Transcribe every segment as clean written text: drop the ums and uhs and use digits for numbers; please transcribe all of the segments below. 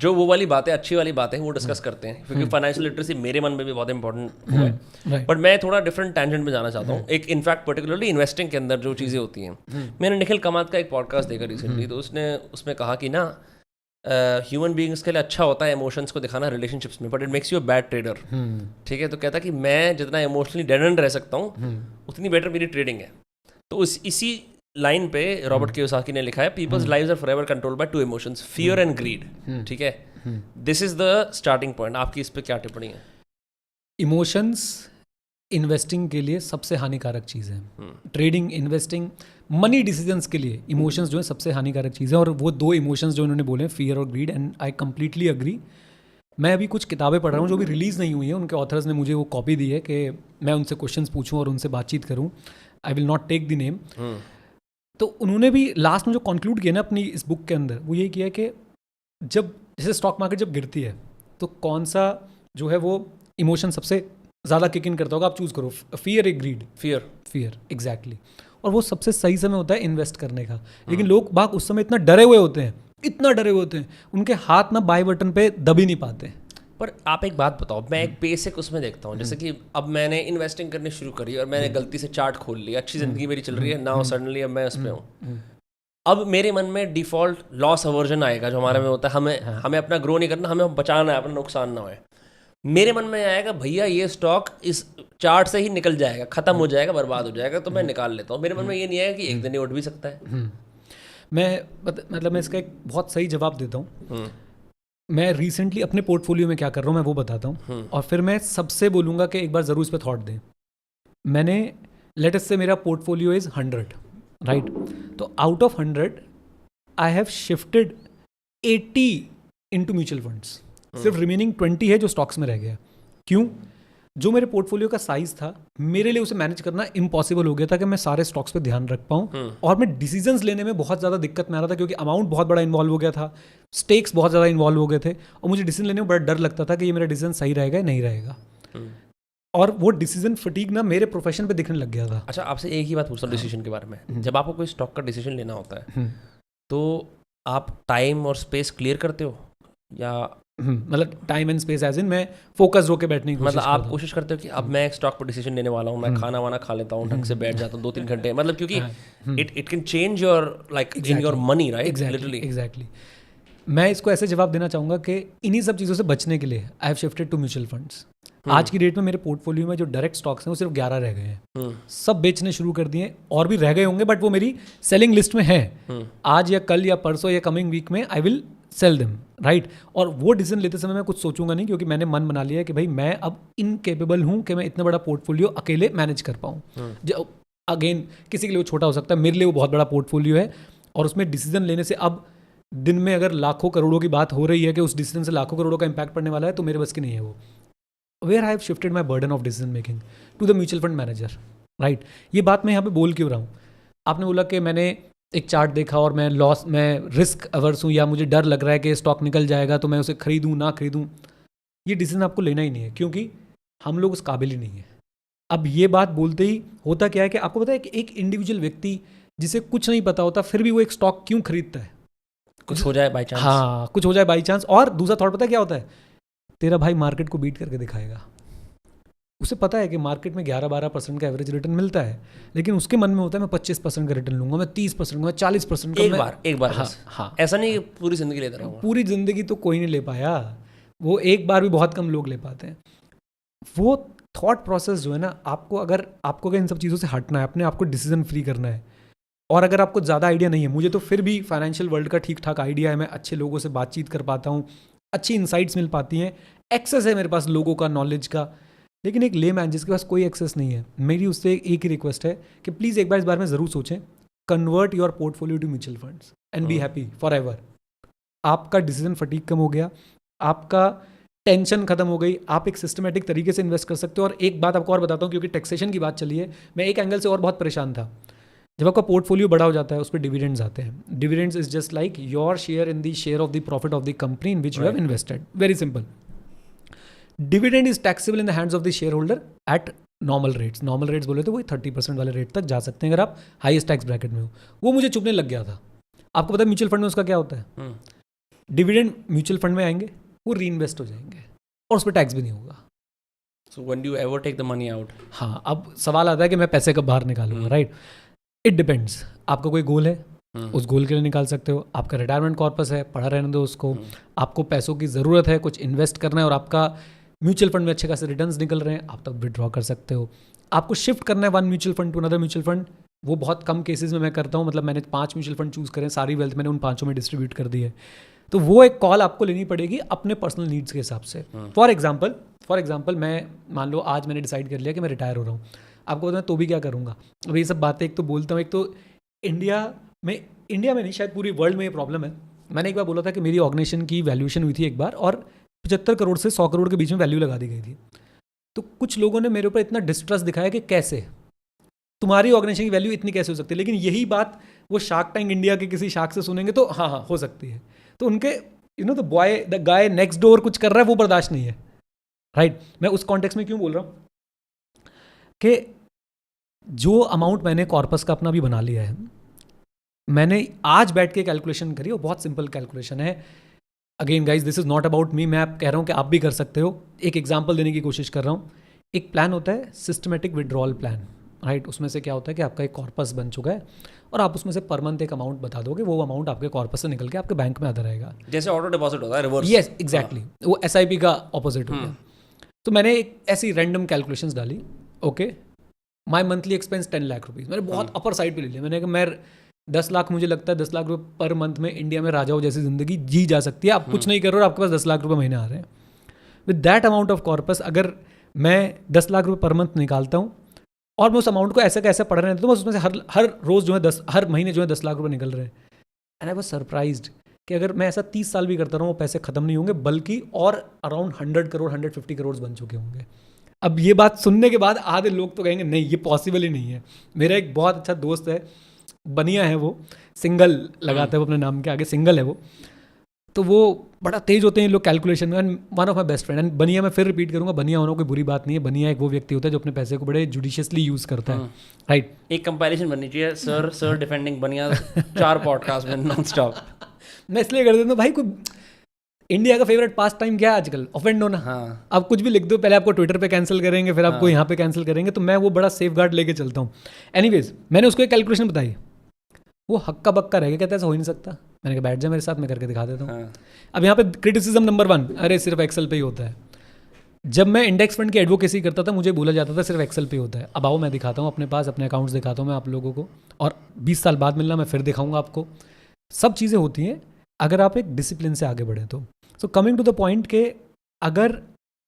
जो वो वाली बातें, अच्छी वाली बातें वो डिस्कस करते हैं, क्योंकि फाइनेंशियल लिटरेसी मेरे मन में भी बहुत इंपॉर्टेंट हुआ है। बट मैं थोड़ा डिफरेंट टेंजेंट में जाना चाहता हूँ। एक इनफैक्ट पर्टिकुलरली इन्वेस्टिंग के अंदर जो चीज़ें होती हैं, मैंने निखिल कामत का एक पॉडकास्ट देखा रिसेंटली, तो उसमें कहा कि ना ह्यूमन बीइंग्स के लिए अच्छा होता है इमोशंस को दिखाना रिलेशनशिप्स में, but it makes you a bad trader. ठीक है, तो कहता कि मैं जितना इमोशनली डेड एंड रह सकता हूँ उतनी बेटर मेरी ट्रेडिंग है। तो इसी लाइन पे रॉबर्ट कियोसाकी ने लिखा है, peoples lives are forever controlled by two emotions, fear and greed. ठीक है, this is the starting point. आपकी इस पे क्या टिप्पणी है? इमोशंस इन्वेस्टिंग के लिए सबसे हानिकारक चीज़ है। ट्रेडिंग, इन्वेस्टिंग, मनी डिसीजंस के लिए इमोशंस जो है सबसे हानिकारक चीज़ है। और वो दो इमोशंस जो उन्होंने बोले, फियर और greed, and I completely agree. मैं अभी कुछ किताबें पढ़ रहा हूँ जो भी रिलीज़ नहीं हुई है, उनके ऑथर्स ने मुझे वो कॉपी दी है कि मैं उनसे क्वेश्चंस पूछूं और उनसे बातचीत करूँ। I will not take the name. तो उन्होंने भी लास्ट में जो कंक्लूड किया ना अपनी इस बुक के अंदर, वो यही किया कि जब जैसे स्टॉक मार्केट जब गिरती है तो कौन सा जो है वो इमोशन सबसे ज़्यादा किक इन करता होगा, आप चूज़ करो, फियर या ग्रीड। Fear exactly. और वो सबसे सही समय होता है इन्वेस्ट करने का। लेकिन लोग बाग उस समय इतना डरे हुए होते हैं, उनके हाथ ना बाय बटन पे दब ही नहीं पाते। पर आप एक बात बताओ, मैं एक बेसिक उसमें देखता हूँ, जैसे कि अब मैंने इन्वेस्टिंग करनी शुरू करी और मैंने गलती से चार्ट खोल लिया, अच्छी जिंदगी मेरी चल रही है, नाउ सडनली अब मैं उस पे हूँ। अब मेरे मन में डिफॉल्ट लॉस अवर्जन आएगा जो हमारे में होता है, हमें अपना ग्रो नहीं करना, हमें बचाना है, अपना नुकसान ना होए। मेरे मन में आएगा भैया ये स्टॉक इस चार्ट से ही निकल जाएगा, खत्म हो जाएगा, बर्बाद हो जाएगा, तो मैं निकाल लेता हूँ। मेरे मन में ये नहीं आएगा कि एक दिन ये उठ भी सकता है। मैं इसका एक बहुत सही जवाब देता हूँ। मैं रिसेंटली अपने पोर्टफोलियो में क्या कर रहा हूँ मैं वो बताता हूँ, और फिर मैं सबसे बोलूँगा कि एक बार ज़रूर इस पर थॉट दें। मैंने लेट अस से मेरा पोर्टफोलियो इज़ 100, राइट? तो out of 100 I have shifted 80 into mutual funds. सिर्फ रिमेनिंग 20 है जो स्टॉक्स में रह गया। क्यों? जो मेरे पोर्टफोलियो का साइज था, मेरे लिए उसे मैनेज करना इम्पॉसिबल हो गया था कि मैं सारे स्टॉक्स पे ध्यान रख पाऊँ, और मैं डिसीजंस लेने में बहुत ज़्यादा दिक्कत में आ रहा था, क्योंकि अमाउंट बहुत बड़ा इन्वॉल्व हो गया था, स्टेक्स बहुत ज़्यादा इन्वॉल्व हो गए थे, और मुझे डिसीजन लेने में बड़ा डर लगता था कि ये मेरा डिसीजन सही रहेगा या नहीं रहेगा। और वो डिसीजन फटीग ना मेरे प्रोफेशन पे दिखने लग गया था। अच्छा, आपसे एक ही बात पूछता हूँ डिसीजन के बारे में। जब आपको कोई स्टॉक का डिसीजन लेना होता है तो आप टाइम और स्पेस क्लियर करते हो, या मतलब टाइम एंड स्पेस एज इन मैं फोकस होकर बैठने की मतलब आप कोशिश करते हो कि अब मैं एक स्टॉक पर डिसीजन लेने वाला हूँ, मैं खाना वाना खा लेता हूँ, ढंग से बैठ जाता हूँ 2-3 घंटे, मतलब क्योंकि it can change your like in your money, right? Literally exactly. मैं इसको ऐसे जवाब देना चाहूँगा कि इन्हीं सब चीज़ों से बचने के लिए I have shifted to mutual funds. आज की डेट में मेरे पोर्टफोलियो में जो डायरेक्ट स्टॉक्स हैं वो सिर्फ 11 रह गए हैं। सब बेचने शुरू कर दिए, और भी रह गए होंगे बट वो मेरी सेलिंग लिस्ट में है। आज या कल या परसों या कमिंग वीक में I will sell them, right? और वो डिसीजन लेते समय मैं कुछ सोचूंगा नहीं, क्योंकि मैंने मन बना लिया है कि भाई मैं अब इनकेपेबल हूँ कि मैं इतना बड़ा पोर्टफोलियो अकेले मैनेज कर पाऊँ। जो अगेन किसी के लिए वो छोटा हो सकता है, मेरे लिए वो बहुत बड़ा पोर्टफोलियो है, और उसमें डिसीजन लेने से अब दिन में अगर लाखों करोड़ों की बात हो रही है कि उस डिसीजन से लाखों करोड़ों का इंपैक्ट पड़ने वाला है, तो मेरे बस की नहीं है वो। Where I have shifted my burden of decision making to the mutual fund manager, right? ये बात मैं यहाँ पे बोल क्यों रहा हूँ? आपने बोला कि मैंने एक चार्ट देखा और मैं रिस्क अवर्स हूँ, या मुझे डर लग रहा है कि स्टॉक निकल जाएगा तो मैं उसे खरीदूँ ना खरीदूँ। ये डिसीजन आपको लेना ही नहीं है, क्योंकि हम लोग उस काबिल ही नहीं है। अब ये बात बोलते ही होता क्या है कि आपको पता है कि एक इंडिविजुअल व्यक्ति जिसे कुछ नहीं पता होता फिर भी वो एक स्टॉक क्यों खरीदता है? कुछ हो जाए बाई चांस। हाँ, कुछ हो जाए बाई चांस। और दूसरा थॉट पता है क्या होता है? तेरा भाई मार्केट को बीट करके दिखाएगा। उसे पता है कि मार्केट में 11-12% का एवरेज रिटर्न मिलता है, लेकिन उसके मन में होता है मैं 25% का रिटर्न लूंगा, मैं 30% लूंगा, 40% का। एक बार हाँ, ऐसा नहीं पूरी जिंदगी लेता रहूंगा। पूरी जिंदगी तो कोई नहीं ले पाया, वो एक बार भी बहुत कम लोग ले पाते हैं। वो थॉट प्रोसेस जो है ना, आपको इन सब चीज़ों से हटना है, अपने आप को डिसीजन फ्री करना है। और अगर आपको ज़्यादा आइडिया नहीं है, मुझे तो फिर भी फाइनेंशियल वर्ल्ड का ठीक ठाक आइडिया है, मैं अच्छे लोगों से बातचीत कर पाता हूँ, अच्छी इंसाइट्स मिल पाती हैं, एक्सेस है मेरे पास लोगों का, नॉलेज का। लेकिन एक लेमैन जिसके पास कोई एक्सेस नहीं है, मेरी उससे एक ही रिक्वेस्ट है कि प्लीज़ एक बार इस बारे में ज़रूर सोचें, convert your portfolio to mutual funds and be happy forever. आपका डिसीजन फटीक कम हो गया, आपका टेंशन खत्म हो गई, आप एक सिस्टमेटिक तरीके से इन्वेस्ट कर सकते हो। और एक बात आपको और बताता हूँ, क्योंकि टैक्सेशन की बात चली है, मैं एक एंगल से और बहुत परेशान था। जब आपका पोर्टफोलियो बड़ा हो जाता है, उस पर डिविडेंड्स आते हैं। Dividends is just like your share in the share of the profit of the company in which you have invested. Very simple. Dividend is taxable in the hands of the share holder eight normal rates. Normal rates बोले तो वही 30% वाले rate तक जा सकते हैं अगर आप हाईएस्ट टैक्स ब्रैकेट में हो। वो मुझे चुभने लग गया था। आपको पता है म्यूचुअल फंड में उसका क्या होता है? डिविडेंड म्यूचुअल फंड में आएंगे, वो री इन्वेस्ट हो जाएंगे और उस पर टैक्स भी नहीं होगा। So when do you ever take the money out? हाँ, अब सवाल आता है कि मैं पैसे कब बाहर निकालूंगा, राइट? It depends. आपका कोई गोल है, उस गोल के लिए निकाल सकते हो। आपका रिटायरमेंट कॉर्पस है, पढ़ा रहने दो उसको। आपको पैसों की ज़रूरत है, कुछ इन्वेस्ट करना है और आपका म्यूचुअल फंड में अच्छे खासे रिटर्न्स निकल रहे हैं, आप तब विड्रॉ कर सकते हो। आपको शिफ्ट करना है one mutual fund to another mutual fund, वो बहुत कम केसेस में मैं करता हूँ। मतलब मैंने 5 म्यूचुअल फंड चूज़ करें, सारी वेल्थ मैंने उन 5 में डिस्ट्रीब्यूट कर दी है। तो वो एक कॉल आपको लेनी पड़ेगी अपने पर्सनल नीड्स के हिसाब से। फॉर एग्जाम्पल मैं मान लो आज मैंने डिसाइड कर लिया कि मैं रिटायर हो रहा हूँ, आपको पता है तो भी क्या करूँगा। अब ये सब बातें एक तो बोलता हूँ, एक तो इंडिया में नहीं, शायद पूरी वर्ल्ड में ये प्रॉब्लम है। मैंने एक बार बोला था कि मेरी ऑर्गेनाइजेशन की वैल्यूएशन हुई थी एक बार और 75 करोड़ से 100 करोड़ के बीच में वैल्यू लगा दी गई थी। तो कुछ लोगों ने मेरे ऊपर इतना डिस्ट्रस्ट दिखाया कि कैसे तुम्हारी ऑर्गेनाइजेशन की वैल्यू इतनी कैसे हो सकती है। लेकिन यही बात वो शार्क टैंक इंडिया के किसी शार्क से सुनेंगे तो हाँ हो सकती है। तो उनके द गाय नेक्स्ट डोर कुछ कर रहा है, वो बर्दाश्त नहीं है, राइट? मैं उस कॉन्टेक्स्ट में क्यों बोल रहा हूँ कि जो अमाउंट मैंने कॉर्पस का अपना भी बना लिया है, मैंने आज बैठ के कैलकुलेशन करी और बहुत सिंपल कैलकुलेशन है। Again guys, this is not about me, मैं आप कह रहा हूँ कि आप भी कर सकते हो। एक एग्जांपल देने की कोशिश कर रहा हूँ। एक प्लान होता है सिस्टमेटिक विड्रॉल प्लान, राइट? उसमें से क्या होता है कि आपका एक कॉर्पस बन चुका है और आप उसमें से पर मंथ एक अमाउंट बता दोगे, वो अमाउंट आपके कॉर्पस से निकल के आपके बैंक में आता रहेगा, जैसे ऑटो डिपॉजिट होता है, रिवर्स। यस एग्जैक्टली, वो SIP का ऑपोजिट हो गया। तो मैंने एक ऐसी रैंडम कैलकुलेशंस डाली, ओके, माई मंथली एक्सपेंस 10 लाख रुपीज़, मैंने बहुत अपर साइड पे ले लिया। मैंने कहा मैं 10 लाख, मुझे लगता है 10 लाख रुपये पर मंथ में इंडिया में राजाओं जैसी ज़िंदगी जी जा सकती है। आप कुछ नहीं कर रहे हो और आपके पास 10 लाख रुपये महीने आ रहे हैं। With that amount of corpus अगर मैं 10 लाख रुपये पर मंथ निकालता हूँ और मैं उस अमाउंट को ऐसे कैसे पढ़ रहे हैं, तो मैं उसमें से हर रोज़ जो है हर महीने जो है 10 लाख रुपये निकल रहे हैं। एंड आई वाज सरप्राइज्ड कि अगर मैं ऐसा 30 साल भी करता रहूँ, वो पैसे ख़त्म नहीं होंगे, बल्कि और अराउंड 100 करोड़ 150 करोड़ बन चुके होंगे। अब ये बात सुनने के बाद आधे लोग तो कहेंगे नहीं, ये पॉसिबल ही नहीं है। मेरा एक बहुत अच्छा दोस्त है, बनिया है, वो सिंगल लगाता है, वो अपने नाम के आगे सिंगल है वो, तो वो बड़ा तेज होते हैं लोग कैलकुलेशन में। And one of my best friend, and बनिया, मैं फिर रिपीट करूंगा, बनिया होना कोई बुरी बात नहीं है। बनिया एक वो व्यक्ति होता है जो अपने पैसे को बड़े जुडिशियसली यूज़ करता है, राइट? एक कंपैरिजन बननी चाहिए, सर डिफेंडिंग बनिया 4 पॉडकास्ट में नॉन स्टॉप। मैं इसलिए कर देता हूँ भाई, कोई इंडिया का फेवरेट पास टाइम क्या है आजकल? ऑफेंड होना। हाँ। आप कुछ भी लिख दो, पहले आपको ट्विटर पे कैंसिल करेंगे, फिर आपको यहाँ पे कैंसिल करेंगे। तो मैं वो बड़ा सेफ गार्ड लेके चलता हूँ। एनीवेज, मैंने उसको एक कैलकुलेशन बताई, वो हक्का बक्का रह गया, कहता है ऐसा हो ही नहीं सकता। मैंने कहा बैठ जा मेरे साथ, मैं करके दिखा देता हूँ। हाँ। अब यहाँ पे क्रिटिसिज्म नंबर 1, अरे सिर्फ एक्सेल पे ही होता है। जब मैं इंडेक्स फंड की एडवोकेसी करता था, मुझे बोला जाता था सिर्फ एक्सेल पे होता है। अब आओ मैं दिखाता हूँ अपने पास, अपने अकाउंट्स दिखाता हूँ मैं आप लोगों को, और 20 साल बाद मिलना, मैं फिर दिखाऊंगा आपको। सब चीज़ें होती हैं अगर आप एक डिसिप्लिन से आगे बढ़ें तो। So coming to the point के अगर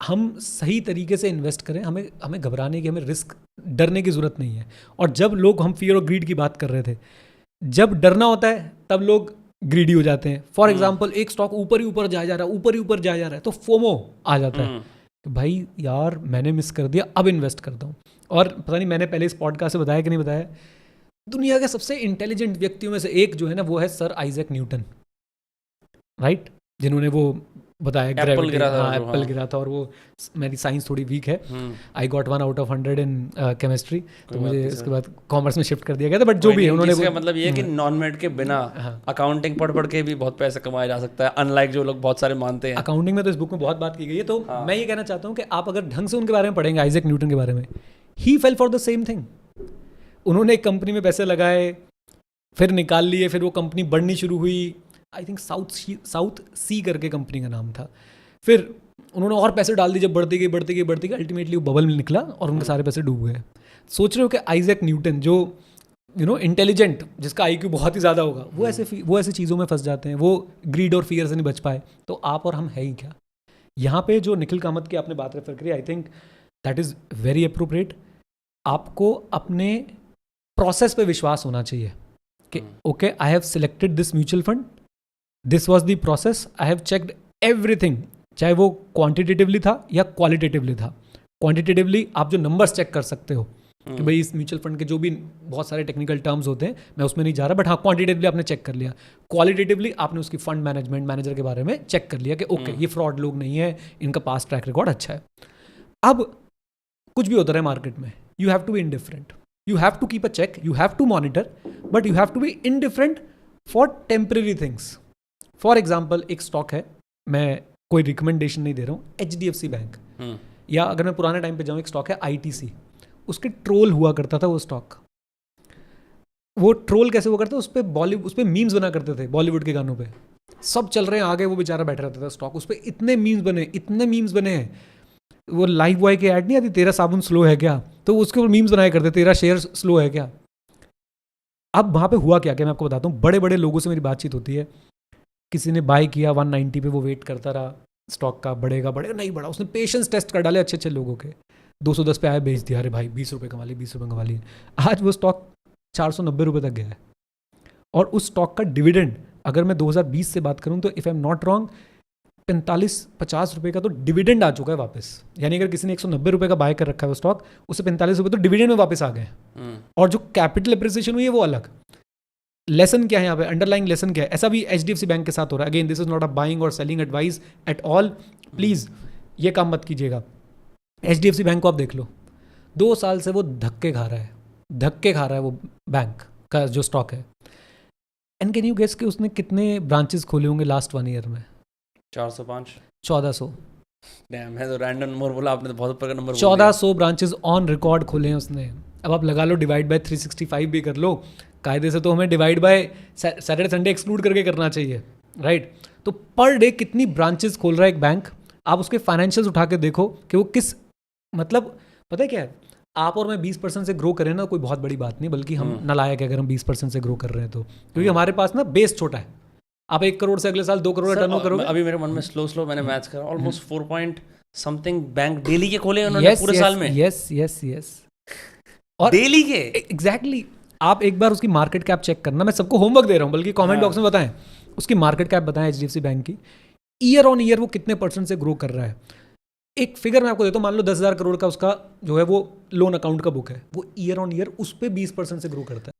हम सही तरीके से इन्वेस्ट करें, हमें घबराने की, हमें रिस्क डरने की ज़रूरत नहीं है। और जब लोग, हम फियर और ग्रीड की बात कर रहे थे, जब डरना होता है तब लोग ग्रीडी हो जाते हैं। फॉर एग्जाम्पल, एक स्टॉक ऊपर ही ऊपर जा रहा है, ऊपर ही ऊपर जा रहा है, तो फोमो आ जाता है कि भाई यार मैंने मिस कर दिया, अब इन्वेस्ट करता हूँ। और पता नहीं मैंने पहले इस पॉडकास्ट से बताया कि नहीं बताया, दुनिया के सबसे इंटेलिजेंट व्यक्तियों में से एक जो है ना, वो है सर आइजैक न्यूटन, राइट? जिन्होंने वो बताया एप्पल गिरा था। हाँ, एप्पल गिरा था। और वो, मेरी साइंस थोड़ी वीक है, I got 1 out of 100 in chemistry, तो मुझे इसके बाद कॉमर्स में शिफ्ट कर दिया गया था। बट जो भी है, उन्होंने मतलब ये है कि नॉन मेड के बिना अकाउंटिंग पढ़ के भी बहुत पैसे कमाया जा सकता है, अनलाइक जो लोग बहुत सारे मानते हैं। अकाउंटिंग में तो इस बुक में बहुत बात की गई है। तो मैं ये कहना चाहता हूँ कि आप अगर ढंग से उनके बारे में पढ़ेंगे, आइजैक न्यूटन के बारे में, he fell for the same thing. उन्होंने एक कंपनी में पैसे लगाए, फिर निकाल लिए, फिर वो कंपनी बढ़नी शुरू हुई। आई थिंक साउथ सी करके कंपनी का नाम था। फिर उन्होंने और पैसे डाल दिए, जब बढ़ती गई, अल्टीमेटली वो बबल में निकला और उनके सारे पैसे डूब गए। सोच रहे हो कि आइजैक न्यूटन, जो इंटेलिजेंट, जिसका IQ बहुत ही ज़्यादा होगा, वो ऐसे चीज़ों में फंस जाते हैं, वो ग्रीड और फियर से नहीं बच पाए। तो आप और हम है ही क्या? यहाँ पे जो निखिल कामत की आपने बात रेफर करी, I think that is very appropriate. आपको अपने प्रोसेस पे विश्वास होना चाहिए कि okay, I have selected this mutual fund, this was the process, I have checked everything, चाहे वो क्वांटिटेटिवली था या क्वालिटेटिवली था। क्वांटिटेटिवली आप जो नंबर्स चेक कर सकते हो कि भाई इस म्यूचुअल फंड के जो भी बहुत सारे टेक्निकल टर्म्स होते हैं, मैं उसमें नहीं जा रहा, बट हाँ क्वांटिटेटिवली आपने चेक कर लिया। क्वालिटेटिवली आपने उसकी फंड मैनेजर के बारे में चेक कर लिया कि ओके ये फ्रॉड लोग नहीं है, इनका पास्ट ट्रैक रिकॉर्ड अच्छा है। अब कुछ भी होता रहे मार्केट में, you have to be indifferent, you have to keep a check, you have to monitor, but you have to be indifferent for temporary things. For example एक स्टॉक है, मैं कोई रिकमेंडेशन नहीं दे रहा हूँ, HDFC बैंक, या अगर मैं पुराने टाइम पे जाऊँ एक स्टॉक है ITC, उसके ट्रोल हुआ करता था वो स्टॉक। वो ट्रोल कैसे हुआ करता, उस पर मीम्स बना करते थे बॉलीवुड के गानों पे, सब चल रहे हैं आगे, वो बेचारा बैठा रहता था स्टॉक, उस पर इतने मीम्स बने हैं। वो लाइफ बॉय की ऐड नहीं आती, तेरा साबुन स्लो है क्या, तो उसके ऊपर मीम्स बनाया करते, तेरा शेयर स्लो है क्या। अब वहाँ पे हुआ क्या मैं आपको बताता हूँ। बड़े बड़े लोगों से मेरी बातचीत होती है, किसी ने बाय किया 190 पे, वो वेट करता रहा स्टॉक का बढ़ेगा नहीं बढ़ा, उसने पेशेंस टेस्ट कर डाले अच्छे लोगों के, 210 पे आया, बेच दिया, अरे भाई 20 रुपये कमा लिए। आज वो स्टॉक 490 रुपये तक गया है, और उस स्टॉक का डिविडेंड अगर मैं 2020 से बात करूं तो if I am not wrong 45-50 रुपये का तो डिविडेंड आ चुका है वापस। यानी अगर किसी ने 190 रुपये का बाय कर रखा है वो स्टॉक, उसे 45 रुपये तो डिविडेंड में वापस आ गए। और जो कैपिटल एप्रिसिएशन हुई है वो अलग। लेसन क्या है यहाँ पे, अंडरलाइंग लेसन क्या है? ऐसा भी HDFC बैंक के साथ हो रहा है। Again this is not a buying और selling advice at all, please ये काम मत कीजिएगा। HDFC बैंक को आप देख लो, 2 साल से वो धक्के खा रहा है वो बैंक का जो स्टॉक है। एंड कैन यू गेस कि उसने कितने ब्रांचेस खोले होंगे लास्ट 1 ईयर में? 405 1400। मैं तो रैंडम नंबर बोला, आपने तो बहुत ऊपर का नंबर 1400 ब्रांचेस ऑन रिकॉर्ड खोले हैं उसने। अब आप लगा लो, डिवाइड बाय 365 भी कर लो, कायदे से तो हमें divide by Saturday Sunday exclude करके करना चाहिए, राइट? तो पर डे कितनी ब्रांचेस खोल रहा है एक बैंक, आप उसके फाइनेंशियल्स उठा के देखो कि वो किस, मतलब पता है क्या है, आप और मैं 20% से ग्रो करें ना, कोई बहुत बड़ी बात नहीं, बल्कि हम नालायक है अगर हम 20% से ग्रो कर रहे हैं तो, क्योंकि हमारे पास ना बेस छोटा है। आप 1 करोड़ से अगले साल 2 करोड़ टर्न करोगे। अभी मेरे मन में स्लो मैंने मैथ्स करा, almost 4 point something bank daily के खोले उन्होंने पूरे साल में। यस और डेली के एग्जैक्टली। आप एक बार उसकी मार्केट कैप चेक करना, मैं सबको होमवर्क दे रहा हूँ, बल्कि कमेंट बॉक्स में बताएं, उसकी मार्केट कैप बताएं HDFC बैंक की, ईयर ऑन ईयर वो कितने % से ग्रो कर रहा है। एक फिगर मैं आपको देता हूँ, मान लो 10,000 करोड़ का उसका जो है वो लोन अकाउंट का बुक है, वो ईयर ऑन ईयर उस पर 20% से ग्रो करता